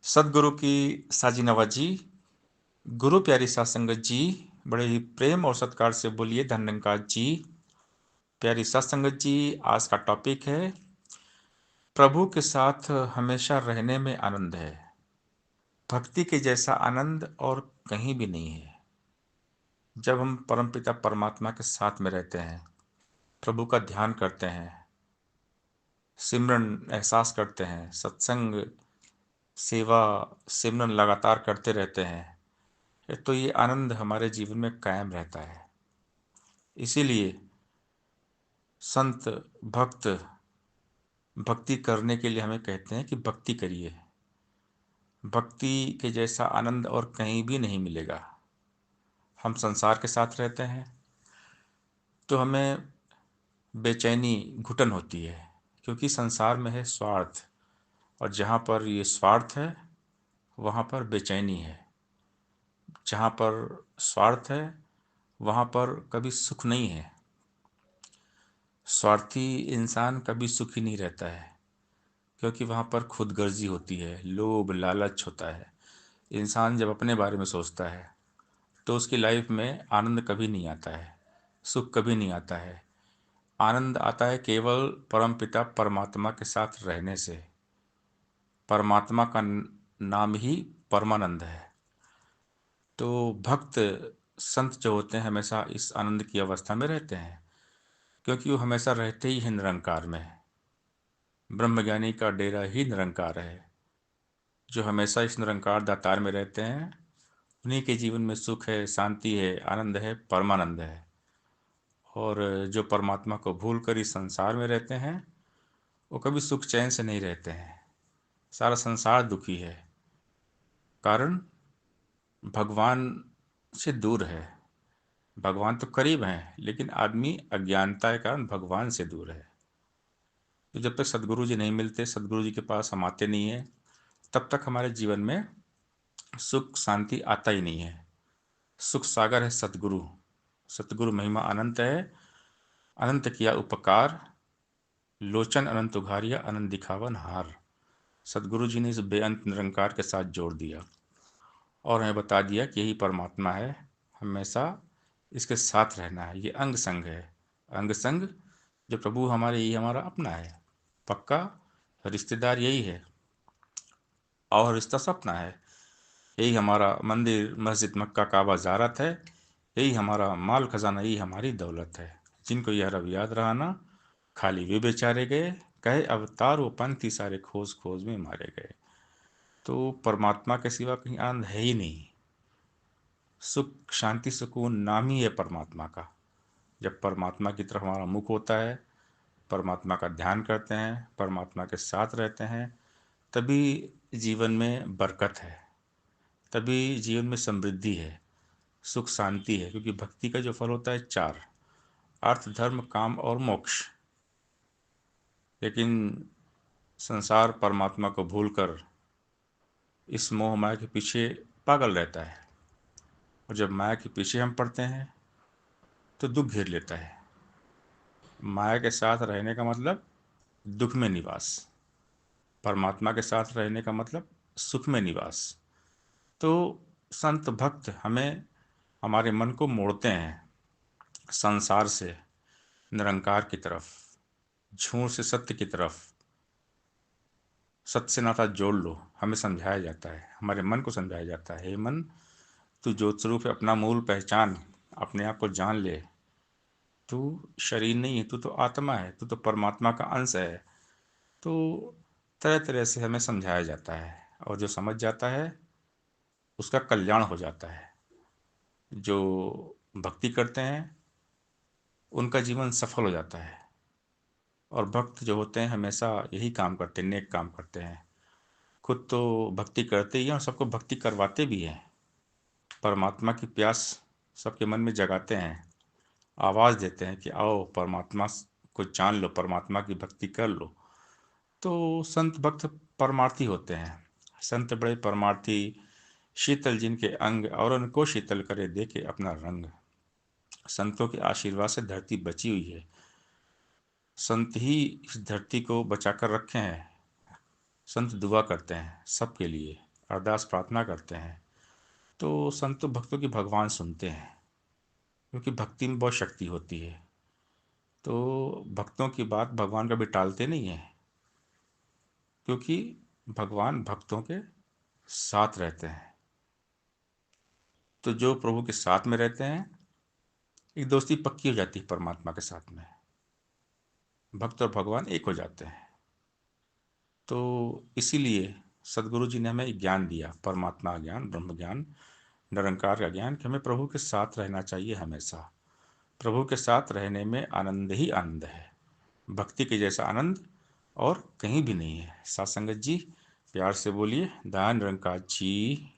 सदगुरु की साजी नवाजी। गुरु प्यारी साध संगत जी, बड़े ही प्रेम और सत्कार से बोलिए धन्यवाद जी। प्यारी साध संगत जी, आज का टॉपिक है प्रभु के साथ हमेशा रहने में आनंद है। भक्ति के जैसा आनंद और कहीं भी नहीं है। जब हम परमपिता परमात्मा के साथ में रहते हैं, प्रभु का ध्यान करते हैं, सिमरन एहसास करते हैं, सत्संग सेवा सिमरन लगातार करते रहते हैं, तो ये आनंद हमारे जीवन में कायम रहता है। इसीलिए संत भक्त भक्ति करने के लिए हमें कहते हैं कि भक्ति करिए। भक्ति के जैसा आनंद और कहीं भी नहीं मिलेगा। हम संसार के साथ रहते हैं तो हमें बेचैनी घुटन होती है, क्योंकि संसार में है स्वार्थ, और जहाँ पर ये स्वार्थ है वहाँ पर बेचैनी है। जहाँ पर स्वार्थ है वहाँ पर कभी सुख नहीं है। स्वार्थी इंसान कभी सुखी नहीं रहता है, क्योंकि वहाँ पर खुदगर्जी होती है, लोभ लालच होता है। इंसान जब अपने बारे में सोचता है तो उसकी लाइफ में आनंद कभी नहीं आता है, सुख कभी नहीं आता है। आनंद आता है केवल परमपिता परमात्मा के साथ रहने से। परमात्मा का नाम ही परमानंद है। तो भक्त संत जो होते हैं हमेशा इस आनंद की अवस्था में रहते हैं, क्योंकि वो हमेशा रहते ही हैं निरंकार में। ब्रह्मज्ञानी का डेरा ही निरंकार है। जो हमेशा इस निरंकार दातार में रहते हैं उन्हीं के जीवन में सुख है, शांति है, आनंद है, परमानंद है। और जो परमात्मा को भूल कर इस संसार में रहते हैं वो कभी सुख चैन से नहीं रहते हैं। सारा संसार दुखी है, कारण भगवान से दूर है। भगवान तो करीब हैं, लेकिन आदमी अज्ञानता के कारण भगवान से दूर है। तो जब तक सदगुरु जी नहीं मिलते, सदगुरु जी के पास हम आते नहीं हैं, तब तक हमारे जीवन में सुख शांति आता ही नहीं है। सुख सागर है सतगुरु। सतगुरु महिमा अनंत है। अनंत किया उपकार, लोचन अनंत उघारिया, अनंत दिखावन हार। सदगुरु जी ने इस बेअंत निरंकार के साथ जोड़ दिया और हमें बता दिया कि यही परमात्मा है, हमेशा इसके साथ रहना है। ये अंग संग है। अंग संग जो प्रभु हमारे, यही हमारा अपना है, पक्का रिश्तेदार यही है। और रिश्ता सपना है। यही हमारा मंदिर मस्जिद मक्का काबा ज़ारत है। यही हमारा माल खजाना, यही हमारी दौलत है। जिनको यह रब याद रहा ना, खाली वे बेचारे गए, कहे अवतार वो पंथी सारे खोज खोज में मारे गए। तो परमात्मा के सिवा कहीं आनंद है ही नहीं। सुख शांति सुकून नाम ही है परमात्मा का। जब परमात्मा की तरफ हमारा मुख होता है, परमात्मा का ध्यान करते हैं, परमात्मा के साथ रहते हैं, तभी जीवन में बरकत है, तभी जीवन में समृद्धि है, सुख शांति है। क्योंकि भक्ति का जो फल होता है चार: अर्थ धर्म काम और मोक्ष। लेकिन संसार परमात्मा को भूलकर इस मोह माया के पीछे पागल रहता है, और जब माया के पीछे हम पड़ते हैं तो दुख घेर लेता है। माया के साथ रहने का मतलब दुख में निवास, परमात्मा के साथ रहने का मतलब सुख में निवास। तो संत भक्त हमें हमारे मन को मोड़ते हैं संसार से निरंकार की तरफ, झूठ से सत्य की तरफ। सत्य से नाता जोड़ लो, हमें समझाया जाता है, हमारे मन को समझाया जाता है, हे मन तू ज्योत स्वरूप है, अपना मूल पहचान, अपने आप को जान ले। तू शरीर नहीं है, तू तो आत्मा है, तू तो परमात्मा का अंश है। तो तरह तरह से हमें समझाया जाता है, और जो समझ जाता है उसका कल्याण हो जाता है। जो भक्ति करते हैं उनका जीवन सफल हो जाता है। और भक्त जो होते हैं हमेशा यही काम करते हैं, नेक काम करते हैं। खुद तो भक्ति करते ही हैं और सबको भक्ति करवाते भी हैं। परमात्मा की प्यास सबके मन में जगाते हैं, आवाज़ देते हैं कि आओ परमात्मा को जान लो, परमात्मा की भक्ति कर लो। तो संत भक्त परमार्थी होते हैं। संत बड़े परमार्थी, शीतल जिनके अंग, और उनको शीतल करे देके अपना रंग। संतों के आशीर्वाद से धरती बची हुई है। संत ही इस धरती को बचा कर रखे हैं। संत दुआ करते हैं सबके लिए, अरदास प्रार्थना करते हैं, तो संतों भक्तों की भगवान सुनते हैं, क्योंकि भक्ति में बहुत शक्ति होती है। तो भक्तों की बात भगवान कभी टालते नहीं है, क्योंकि भगवान भक्तों के साथ रहते हैं। तो जो प्रभु के साथ में रहते हैं, एक दोस्ती पक्की हो जाती है परमात्मा के साथ में, भक्त और भगवान एक हो जाते हैं। तो इसीलिए सदगुरु जी ने हमें ज्ञान दिया, परमात्मा ज्ञान, ब्रह्म ज्ञान, निरंकार का ज्ञान, कि हमें प्रभु के साथ रहना चाहिए हमेशा। प्रभु के साथ रहने में आनंद ही आनंद है, भक्ति के जैसा आनंद और कहीं भी नहीं है। साथ संगत जी, प्यार से बोलिए, दान निरंकार जी